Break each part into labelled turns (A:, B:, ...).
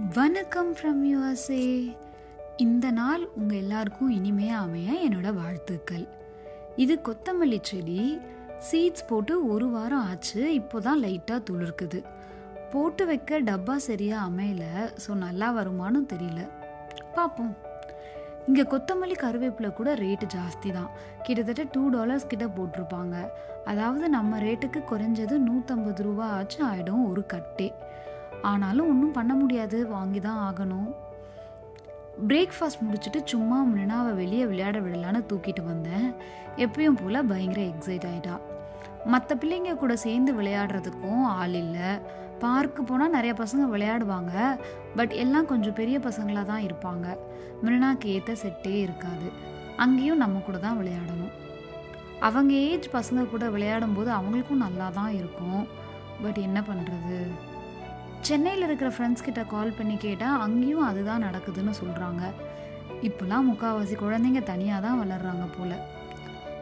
A: வணக்கம் from USA. இந்த நாள் உங்கள் எல்லாருக்கும் இனிமையாக அமைய என்னோட வாழ்த்துக்கள். இது கொத்தமல்லி செடி. சீட்ஸ் போட்டு ஒரு வாரம் ஆச்சு. இப்போ தான் லைட்டாக துளிர்க்குது. போட்டு வைக்க டப்பா சரியாக அமையல. ஸோ நல்லா வருமானு தெரியல, பார்ப்போம். இங்கே கொத்தமல்லி கருவேப்பிலை கூட ரேட்டு ஜாஸ்தி தான். கிட்டத்தட்ட $2 கிட்ட போட்டிருப்பாங்க. அதாவது நம்ம ரேட்டுக்கு குறைஞ்சது 150 ரூபா ஆச்சு ஆகிடும் ஒரு கட்டே. ஆனாலும் ஒன்றும் பண்ண முடியாது, வாங்கி தான் ஆகணும். பிரேக்ஃபாஸ்ட் முடிச்சுட்டு சும்மா மிருனாவை வெளியே விளையாட விடலான்னு தூக்கிட்டு வந்தேன். எப்பயும் போல் பயங்கர எக்ஸைட் ஆகிட்டா. மற்ற பிள்ளைங்க கூட சேர்ந்து விளையாடுறதுக்கும் ஆள் இல்லை. பார்க்கு போனால் நிறைய பசங்க விளையாடுவாங்க, பட் எல்லாம் கொஞ்சம் பெரிய பசங்களாக தான் இருப்பாங்க. மிருனாக்கு ஏற்ற செட்டே இருக்காது. அங்கேயும் நம்ம கூட தான் விளையாடணும். அவங்க ஏஜ் பசங்க கூட விளையாடும் போது அவங்களுக்கும் நல்லா தான் இருக்கும். பட் என்ன பண்ணுறது, சென்னையில் இருக்கிற ஃப்ரெண்ட்ஸ் கிட்ட கால் பண்ணி கேட்டால் அங்கேயும் அதுதான் நடக்குதுன்னு சொல்கிறாங்க. இப்போலாம் முக்கால்வாசி குழந்தைங்க தனியாக தான் வளர்கிறாங்க போல்.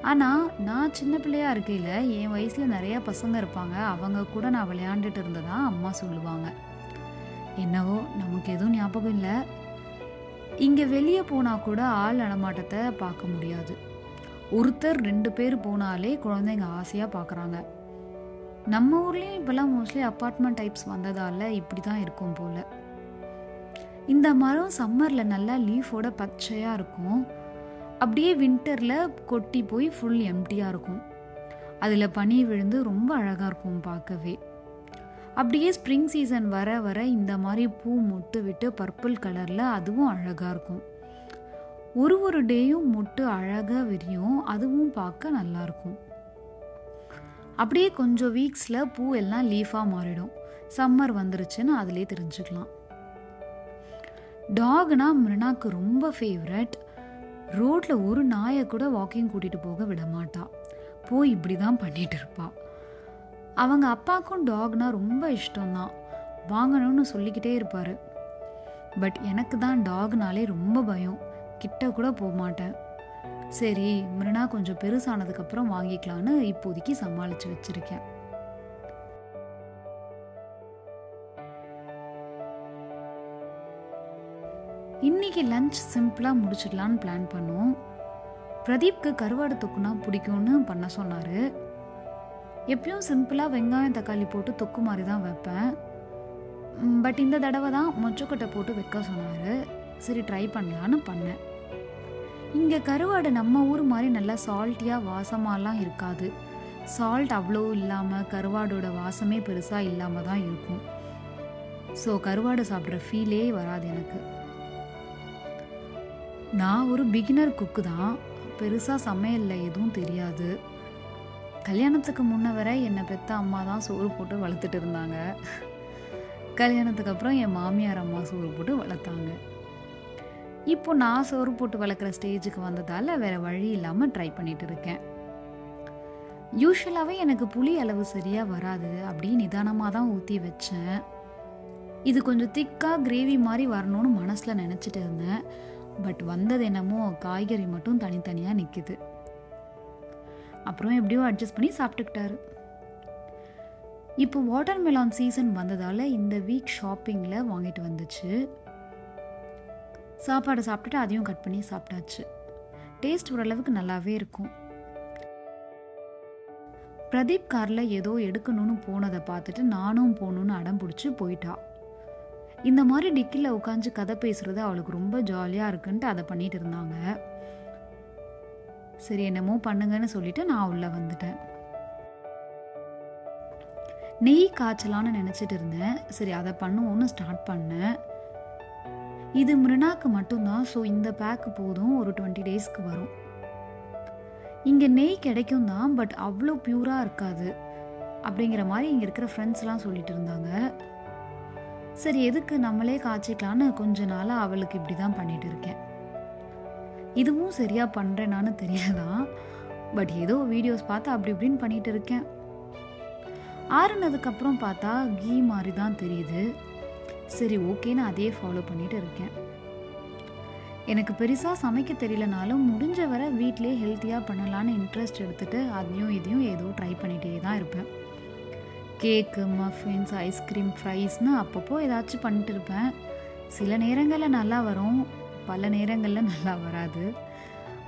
A: ஆனால் நான் சின்ன பிள்ளையாக இருக்கையில் என் வயசில் நிறையா பசங்க இருப்பாங்க. அவங்க கூட நான் விளையாண்டுட்டு இருந்ததா அம்மா சொல்லுவாங்க. என்னவோ நமக்கு எதுவும் ஞாபகம் இல்லை. இங்கே வெளியே போனால் கூட ஆள் நடமாட்டத்தை பார்க்க முடியாது. ஒருத்தர் 2 பேர் போனாலே குழந்தைங்க ஆசையாக பார்க்குறாங்க. நம்ம ஊர்லேயும் இப்போல்லாம் மோஸ்ட்லி அப்பார்ட்மெண்ட் டைப்ஸ் வந்ததால் இப்படி தான் இருக்கும் போல். இந்த மரம் சம்மரில் நல்லா லீஃபோட பச்சையாக இருக்கும். அப்படியே வின்டரில் கொட்டி போய் ஃபுல் எம்டியாக இருக்கும். அதில் பனி விழுந்து ரொம்ப அழகாக இருக்கும் பார்க்கவே. அப்படியே ஸ்ப்ரிங் சீசன் வர வர இந்த மாதிரி பூ மொட்டு விட்டு பர்பிள் கலரில் அதுவும் அழகாக இருக்கும். ஒரு டேயும் மொட்டு அழகாக விரியும். அதுவும் பார்க்க நல்லாயிருக்கும். அப்படியே கொஞ்சம் வீக்ஸில் பூ எல்லாம் லீஃபாக மாறிடும். சம்மர் வந்துருச்சுன்னு அதிலே தெரிஞ்சுக்கலாம். டாக்னா மிருனாக்கு ரொம்ப ஃபேவரட். ரோட்டில் ஒரு நாயை கூட வாக்கிங் கூட்டிகிட்டு போக விட மாட்டா. போய் இப்படி தான் பண்ணிகிட்டு இருப்பா. அவங்க அப்பாவுக்கும் டாக்னா ரொம்ப இஷ்டம்தான். வாங்கணும்னு சொல்லிக்கிட்டே இருப்பார். பட் எனக்கு தான் டாக்னாலே ரொம்ப பயம். கிட்ட கூட போக மாட்டேன். சரி, மிருனா கொஞ்சம் பெருசானதுக்கப்புறம் வாங்கிக்கலான்னு இப்போதைக்கு சமாளித்து வச்சுருக்கேன். இன்னைக்கு லஞ்ச் சிம்பிளாக முடிச்சிடலான்னு பிளான் பண்ணோம். பிரதீப்க்கு கருவாடு தொக்குனா பிடிக்கும்னு பண்ண சொன்னார். எப்பயும் சிம்பிளாக வெங்காயம் தக்காளி போட்டு தொக்கு மாதிரி தான் வைப்பேன். பட் இந்த தடவை தான் மொச்சக்கொட்டை போட்டு வைக்க சொன்னார். சரி, ட்ரை பண்ணலான்னு பண்ணேன். இங்கே கருவாடு நம்ம ஊர் மாதிரி நல்லா சால்ட்டியாக வாசமாலாம் இருக்காது. சால்ட் அவ்வளோ இல்லாமல் கருவாடோட வாசமே பெருசாக இல்லாமல் தான் இருக்கும். ஸோ கருவாடு சாப்பிட்ற ஃபீலே வராது எனக்கு. நான் ஒரு பிகினர் குக்கு தான். பெருசாக சமையலில் எதுவும் தெரியாது. கல்யாணத்துக்கு முன்ன வரை என்னை பெற்ற அம்மா தான் சோறு போட்டு வளர்த்துட்டு இருந்தாங்க. கல்யாணத்துக்கு அப்புறம் என் மாமியார் அம்மா சோறு போட்டு வளர்த்தாங்க. இப்போ நான் சோறு போட்டு வளர்க்குற ஸ்டேஜுக்கு வந்ததால் வேறு வழி இல்லாமல் ட்ரை பண்ணிட்டு இருக்கேன். யூஸ்வலாகவே எனக்கு புளி அளவு சரியாக வராது. அப்படியே நிதானமாக தான் ஊற்றி வச்சேன். இது கொஞ்சம் திக்காக கிரேவி மாதிரி வரணும்னு மனசில் நினச்சிட்டு இருந்தேன். பட் வந்தது என்னமோ காய்கறி மட்டும் தனித்தனியாக நிற்குது. அப்புறம் எப்படியோ அட்ஜஸ்ட் பண்ணி சாப்பிட்டுக்கிட்டாரு. இப்போ வாட்டர் மெலான் சீசன் வந்ததால் இந்த வீக் ஷாப்பிங்கில் வாங்கிட்டு வந்துச்சு. சாப்பாடு சாப்பிட்டுட்டு அதையும் கட் பண்ணி சாப்பிட்டாச்சு. டேஸ்ட் ஓரளவுக்கு நல்லாவே இருக்கும். பிரதீப் காரில் ஏதோ எடுக்கணும்னு போனதை பார்த்துட்டு நானும் போகணுன்னு அடம் பிடிச்சி போயிட்டா. இந்த மாதிரி டிக்கியில் உட்காந்து கதை பேசுறது அவளுக்கு ரொம்ப ஜாலியாக இருக்குன்ட்டு அதை பண்ணிட்டு இருந்தாங்க. சரி, என்னமோ பண்ணுங்கன்னு சொல்லிட்டு நான் உள்ளே வந்துட்டேன். நெய் காய்ச்சலான்னு நினச்சிட்டு இருந்தேன். சரி, அதை பண்ணுவோன்னு ஸ்டார்ட் பண்ணேன். இது மிருனாக்கு மட்டும்தான். ஸோ இந்த பேக்கு போதும், ஒரு 20 டேஸ்க்கு வரும். இங்கே நெய் கிடைக்கும் தான், பட் அவ்வளோ பியூராக இருக்காது அப்படிங்கிற மாதிரி இங்கே இருக்கிற ஃப்ரெண்ட்ஸ்லாம் சொல்லிட்டு இருந்தாங்க. சரி, எதுக்கு நம்மளே காய்ச்சிக்கலான்னு கொஞ்ச நாளாக அவளுக்கு இப்படி தான் பண்ணிட்டு இருக்கேன். இதுவும் சரியாக பண்ணுறேனான்னு தெரியலதான். பட் ஏதோ வீடியோஸ் பார்த்து அப்படி இப்படின்னு பண்ணிட்டு இருக்கேன். ஆறுனதுக்கப்புறம் பார்த்தா கீ மாதிரி தான் தெரியுது. சரி, ஓகேன்னு அதே ஃபாலோ பண்ணிட்டு இருக்கேன். எனக்கு பெருசாக சமைக்க தெரியலனாலும் முடிஞ்ச வரை வீட்டிலே ஹெல்த்தியாக பண்ணலான்னு இன்ட்ரெஸ்ட் எடுத்துகிட்டு அதையும் இதையும் ஏதோ ட்ரை பண்ணிகிட்டே தான் இருப்பேன். கேக்கு, மஃபின்ஸ், ஐஸ்கிரீம், ஃப்ரைஸ்னு அப்பப்போ ஏதாச்சும் பண்ணிட்டு இருப்பேன். சில நேரங்களில் நல்லா வரும், பல நேரங்களில் நல்லா வராது.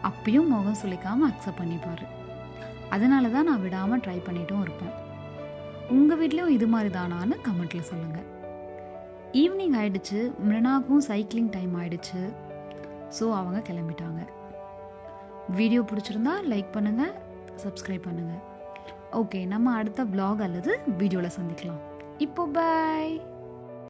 A: அப்பயும் முகம் சுளிக்காமல் அக்செப்ட் பண்ணிப்பார். அதனால தான் நான் விடாமல் ட்ரை பண்ணிட்டும் இருப்பேன். உங்கள் வீட்லேயும் இது மாதிரி தானான்னு கமெண்ட்டில் சொல்லுங்கள். ஈவினிங் ஆயிடுச்சு, மிருனாக்கும் சைக்கிளிங் டைம் ஆயிடுச்சு. ஸோ அவங்க கிளம்பிட்டாங்க. வீடியோ பிடிச்சிருந்தா லைக் பண்ணுங்கள், சப்ஸ்கிரைப் பண்ணுங்கள். ஓகே, நம்ம அடுத்த vlog அல்லது வீடியோவில் சந்திக்கலாம். இப்போ பாய்.